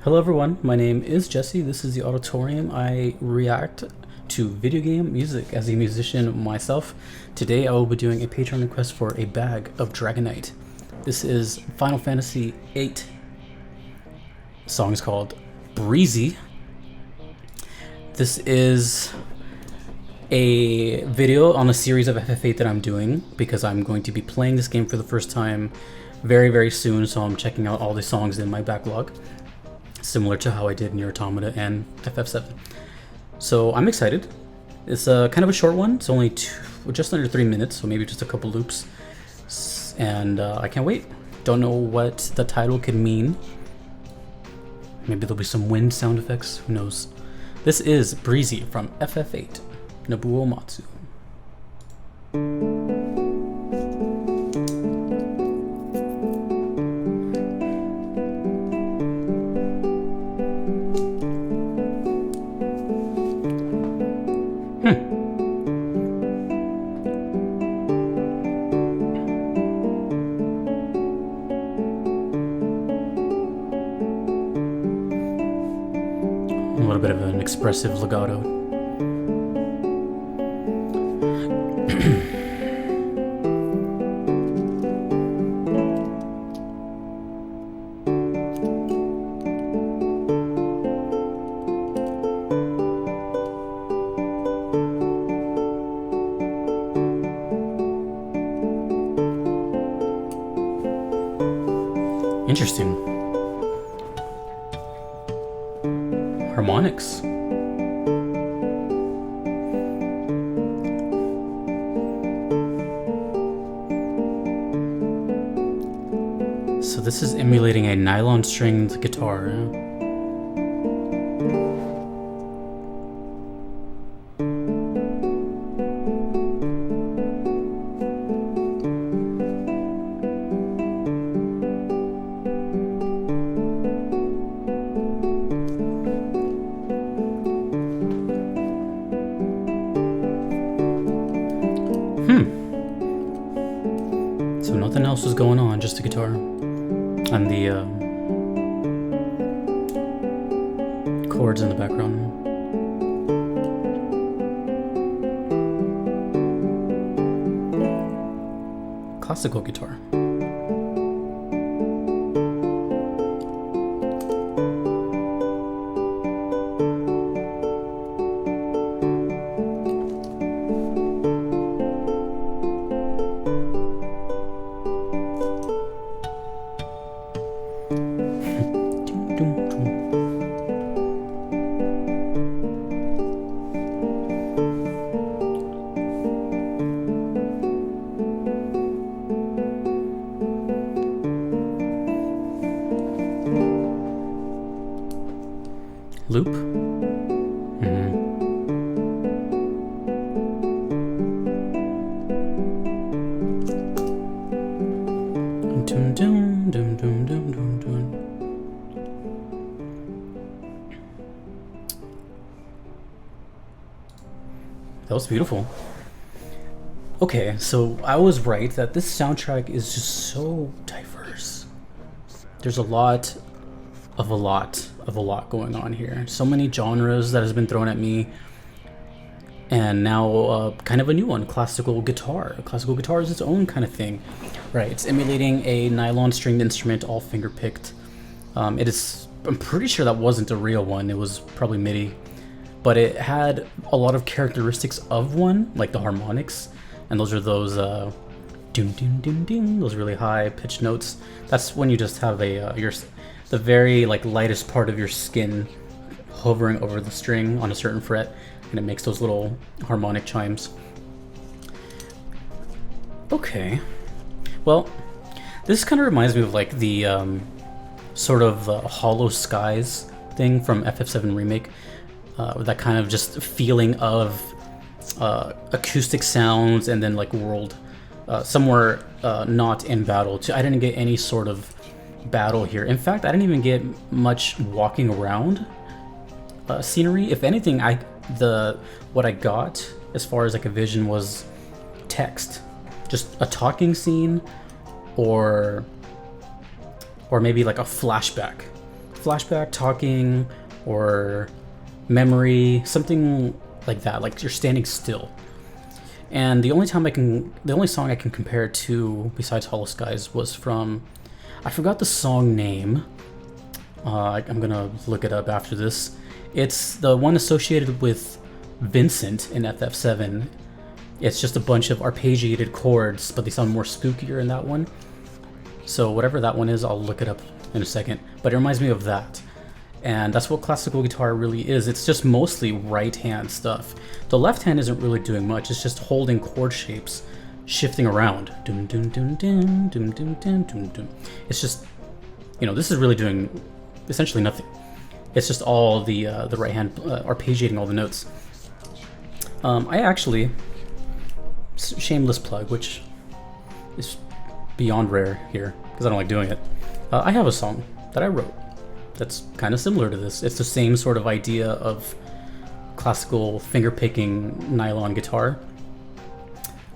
Hello everyone, my name is Jesse. This is the Auditorium. I react to video game music as a musician myself. Today I will be doing a Patreon request for a bag of Dragonite. This is Final Fantasy VIII. The song is called Breezy. This is a video on a series of FF8 that I'm doing because I'm going to be playing this game for the first time very soon, so I'm checking out all the songs in my backlog, similar to how I did Nier Automata and FF7. So I'm excited. It's kind of a short one. It's only just under 3 minutes, so maybe just a couple loops. And I can't wait. Don't know what the title could mean. Maybe there'll be some wind sound effects. Who knows? This is Breezy from FF8, Nobuo Matsu. A little bit of an expressive legato. Interesting. Harmonics. So this is emulating a nylon stringed guitar. So nothing else was going on, just the guitar and the chords in the background. Classical guitar. Loop. That was beautiful. Okay, so I was right that this soundtrack is just so diverse. There's a lot going on here. So many genres that has been thrown at me, and now kind of a new one, classical guitar. Classical guitar is its own kind of thing, right? It's emulating a nylon stringed instrument, all finger picked. It is. I'm pretty sure that wasn't a real one. It was probably MIDI, but it had a lot of characteristics of one, like the harmonics, and those are those ding ding ding ding, those really high pitched notes. That's when you just have a the very lightest part of your skin hovering over the string on a certain fret, and it makes those little harmonic chimes. Okay, well, this kind of reminds me of the sort of Hollow Skies thing from FF7 Remake, that kind of just feeling of acoustic sounds and then world somewhere not in battle. I didn't get any sort of battle here. In fact, I didn't even get much walking around scenery. If anything, what I got as far as a vision was text, just a talking scene, or maybe a flashback flashback, talking, or memory, something like that, like you're standing still. And the only song I can compare it to besides Hollow Skies was from, I forgot the song name. I'm gonna look it up after this. It's the one associated with Vincent in FF7. It's just a bunch of arpeggiated chords, but they sound more spookier in that one. So whatever that one is, I'll look it up in a second. But it reminds me of that. And that's what classical guitar really is. It's just mostly right hand stuff. The left hand isn't really doing much. It's just holding chord shapes, shifting around. Dum dum dum dum dum dum dum dum dum. It's just, you know, this is really doing essentially nothing. It's just all the right hand arpeggiating all the notes. I actually, shameless plug, which is beyond rare here because I don't like doing it. I have a song that I wrote that's kind of similar to this. It's the same sort of idea of classical finger-picking nylon guitar.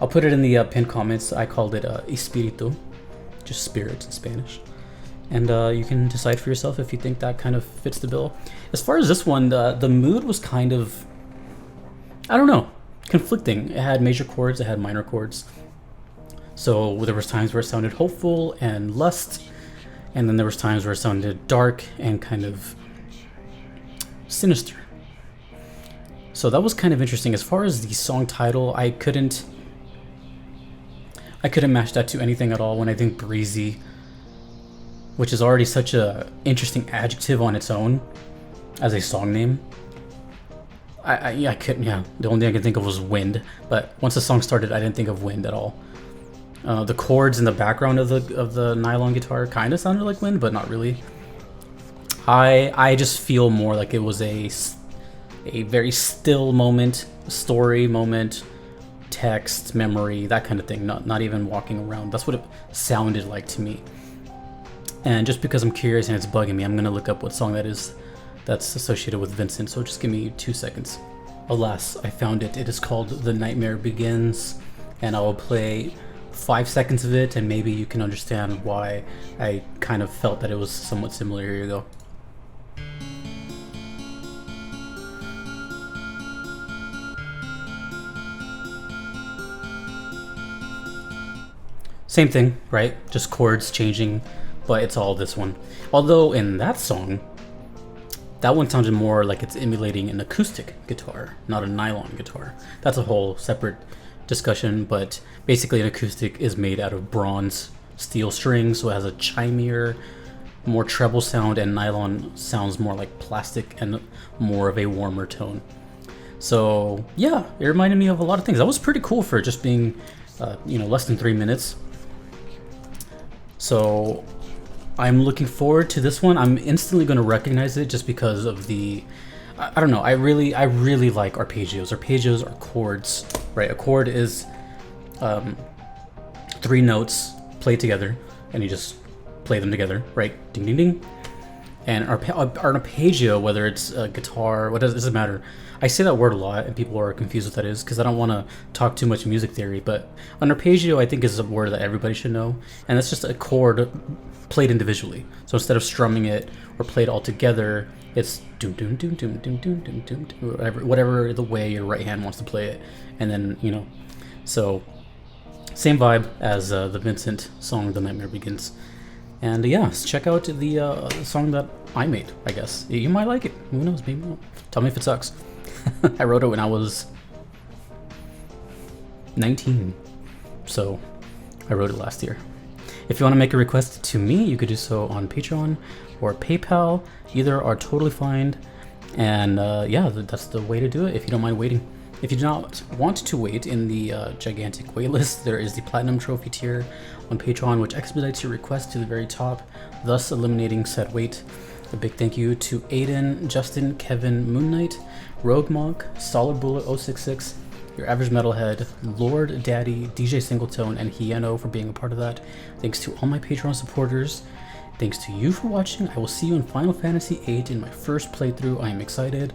I'll put it in the pinned comments. I called it Espíritu, just spirit in Spanish. And you can decide for yourself if you think that kind of fits the bill. As far as this one, the mood was kind of, I don't know, conflicting. It had major chords, it had minor chords. So there was times where it sounded hopeful and lust, and then there was times where it sounded dark and kind of sinister. So that was kind of interesting. As far as the song title, I couldn't match that to anything at all when I think Breezy, which is already such a interesting adjective on its own as a song name. I couldn't, yeah. The only thing I could think of was wind, but once the song started, I didn't think of wind at all. The chords in the background of the nylon guitar kind of sounded like wind, but not really. I just feel more like it was a very still moment, story moment, text, memory, that kind of thing. Not even walking around. That's what it sounded like to me. And just because I'm curious and it's bugging me, I'm gonna look up what song that is that's associated with Vincent. So just give me 2 seconds. Alas, I found it. It is called The Nightmare Begins, and I will play 5 seconds of it, and maybe you can understand why I kind of felt that it was somewhat similar. Here you go. Same thing, right? Just chords changing, but it's all this one. Although in that song, that one sounded more like it's emulating an acoustic guitar, not a nylon guitar. That's a whole separate discussion, but basically an acoustic is made out of bronze steel strings, so it has a chimier, more treble sound, and nylon sounds more like plastic and more of a warmer tone. So yeah, it reminded me of a lot of things. That was pretty cool for just being less than 3 minutes. So I'm looking forward to this one. I'm instantly going to recognize it just because of the, I don't know, I really like arpeggios. Arpeggios are chords, right? A chord is 3 notes played together, and you just play them together, right? Ding, ding, ding. And an arpeggio, whether it's a guitar, what does it matter? I say that word a lot, and people are confused what that is because I don't want to talk too much music theory. But an arpeggio, I think, is a word that everybody should know, and that's just a chord played individually. So instead of strumming it or played all together, it's doom doom doom doom doom doom doom doom, whatever the way your right hand wants to play it, and then so same vibe as the Vincent song, "The Nightmare Begins." And yeah, check out the song that I made, I guess. You might like it. Who knows? Maybe not. Tell me if it sucks. I wrote it when I was 19. So I wrote it last year. If you want to make a request to me, you could do so on Patreon or PayPal. Either are totally fine. And yeah, that's the way to do it if you don't mind waiting. If you do not want to wait in the gigantic waitlist, there is the Platinum Trophy tier on Patreon, which expedites your request to the very top, thus eliminating said wait. A big thank you to Aiden, Justin, Kevin, Moon Knight, Rogue Monk, Solid Bullet 066, Your Average Metalhead, Lord Daddy, DJ Singletone, and Hieno for being a part of that. Thanks to all my Patreon supporters. Thanks to you for watching. I will see you in Final Fantasy VIII in my first playthrough. I am excited.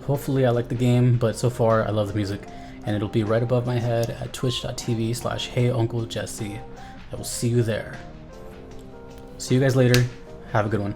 Hopefully I like the game, but so far I love the music, and it'll be right above my head at twitch.tv/HeyUncleJesse. I will see you there. See you guys later. Have a good one.